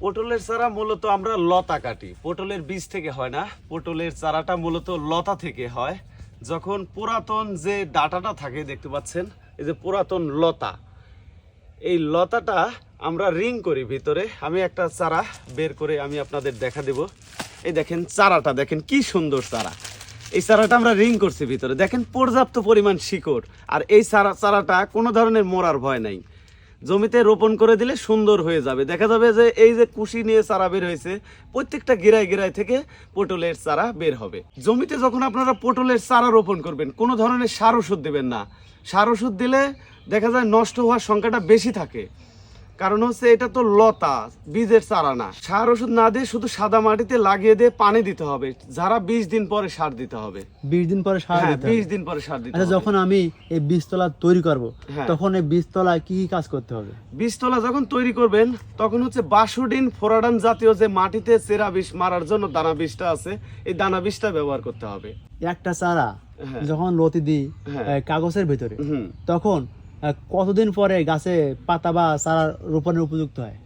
পটলের চারা মূলত আমরা লতা কাটি, পটলের বীজ থেকে হয় না। পটলের চারাটা মূলত লতা থেকে হয়। যখন পুরাতন যে ডাটাটা থাকে দেখতে পাচ্ছেন, এই যে পুরাতন লতা, এই লতাটা আমরা রিং করি ভিতরে। আমি একটা চারা বের করে আমি আপনাদের দেখা দেব। এই দেখেন চারাটা, দেখেন কি সুন্দর চারা। এই চারাটা আমরা রিং করছি ভিতরে, দেখেন পর্যাপ্ত পরিমাণ শিকড়। আর এই চারাটা কোনো ধরনের মরার ভয় নাই, জমিতে রোপণ করে দিলে সুন্দর হয়ে যাবে। দেখা যাবে যে এই যে কুশি নিয়ে চারা বের হয়েছে, প্রত্যেকটা গিরায় গিরায় থেকে পটলের চারা বের হবে। জমিতে যখন আপনারা পটলের চারা রোপণ করবেন, কোনো ধরনের সার ওষুধ দেবেন না। সার ওষুধ দিলে দেখা যায় নষ্ট হওয়ার সংখ্যাটা বেশি থাকে, কারণ হচ্ছে এটা তো লতা, বীজের চারা না। সার ওষুধ না দিয়ে শুধু সাদা মাটিতে লাগিয়ে দিয়ে পানি দিতে হবে। যারা 20 দিন পরে সার দিতে হবে। 20 দিন পরে সার দিতে হবে। 20 দিন পরে সার দিতে আচ্ছা, হবে। যখন আমি এই বীজতলা তৈরি করব, হ্যাঁ। তখন এই বীজতলায় কি কি কাজ করতে হবে? বীজতলা যখন তৈরি করবেন তখন হচ্ছে বাসুডিন, ফোরাডান জাতীয় যে মাটিতে চেরা বিষ মারার জন্য দানা বিষটা আছে, এই দানা বিষটা ব্যবহার করতে হবে। একটা চারা হ্যাঁ। যখন লতি দিই হ্যাঁ। কাগজের ভিতরে, হুম। তখন কতদিন পরে গাছে পাতা বা চারা রোপণের উপযুক্ত হয়?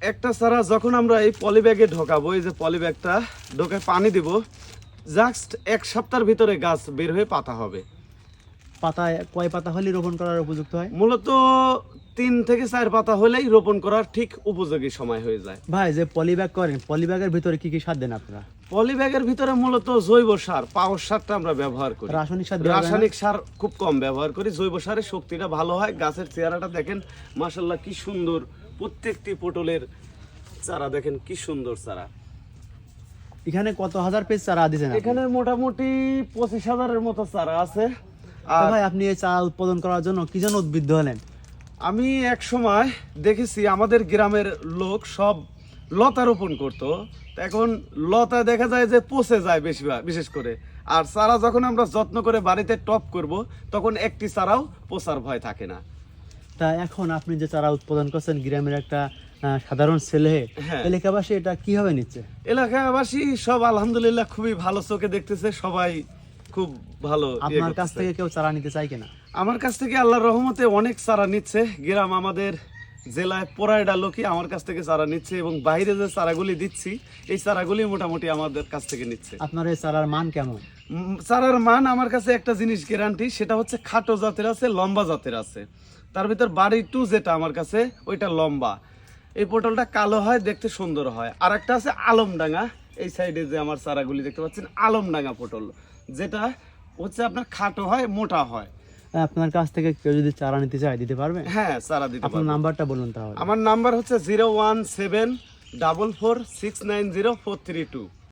একটা চারা যখন আমরা এই পলিব্যাগে ঢোকাবো, এই যে পলিব্যাগটা ঢোকে পানি দিব, জাস্ট 1 সপ্তাহের ভিতরে গাছ বের হয়ে পাতা হবে। পাতায় কয় পাতা হলে রোপণ করার উপযুক্ত হয়? মূলত 3 থেকে 4 পাতা হলেই রোপণ করার ঠিক উপযোগী সময় হয়ে যায়। ভাই, যে পলিব্যাগ করেন, পলিব্যাগের ভিতরে কি কি সার দেন আপনারা? পলিব্যাগের ভিতরে মূলত জৈব সার, পাওয়ার সারটা আমরা ব্যবহার করি। রাসায়নিক সার দেওয়া যায় না? রাসায়নিক সার খুব কম ব্যবহার করি। জৈব সারের শক্তিটা ভালো হয়। গাছের চেহারাটা দেখেন মাশাআল্লাহ কি সুন্দর। প্রত্যেকটি পটলের চারা দেখেন কি সুন্দর চারা। এখানে কত হাজার পিস চারা দিয়েছেন আপনি? এখানে মোটামুটি 25,000-এর মতো চারা আছে। তো আর ভাই, আপনি এই চারা উৎপাদন করার জন্য কি জন্য উদ্বুদ্ধ হলেন? আমি এক সময় দেখেছি আমাদের গ্রামের লোক সব লতা রোপণ করতো। এখন লতা দেখা যায় যে পচে যায় বেশিরভাগ, বিশেষ করে। আর চারা যখন আমরা যত্ন করে বাড়িতে টপ করব, তখন একটি চারাও পচার ভয় থাকে না। তা এখন আপনি যে চারা উৎপাদন করছেন, গ্রামের একটা সাধারণ ছেলে, হ্যাঁ। এলাকাবাসী এটা কিভাবে নিচ্ছে? এলাকাবাসী সব আলহামদুলিল্লাহ খুবই ভালো চোখে দেখতেছে, সবাই খুব ভালো ইয়ে আপনার কাছ করতেছে। থেকে কেউ চারা নিতে চায় কিনা? আমার কাছ থেকে আল্লাহর রহমতে অনেক চারা নিচ্ছে। গ্রাম আমাদের জেলায় পড়াইডা লোকই আমার কাছ থেকে চারা নিচ্ছে, এবং বাইরে যে চারাগুলি দিচ্ছি, এই চারাগুলি মোটামুটি আমাদের কাছ থেকে নিচ্ছে। আপনার এই চারার মান কেমন? চারার মান আমার কাছে একটা জিনিস গ্যারান্টি, সেটা হচ্ছে খাটো জাতের আছে, লম্বা জাতের আছে। তার ভিতর বাড়ি 2 যেটা আমার কাছে, ওইটা লম্বা। এই পটলটা কালো হয়, দেখতে সুন্দর হয়। আর একটা আছে আলমডাঙ্গা, এই সাইডে যে আমার চারাগুলি দেখতে পাচ্ছেন, আলমডাঙ্গা পটল, যেটা হচ্ছে আপনার খাটো হয়, মোটা হয়। আপনার কাছ থেকে কেউ যদি চারা নিতে চায়, দিতে পারবেন? হ্যাঁ, চারা দিতে আপনার পারবো। নাম্বারটা বলুন তাহলে। আমার নাম্বার হচ্ছে 01744690432।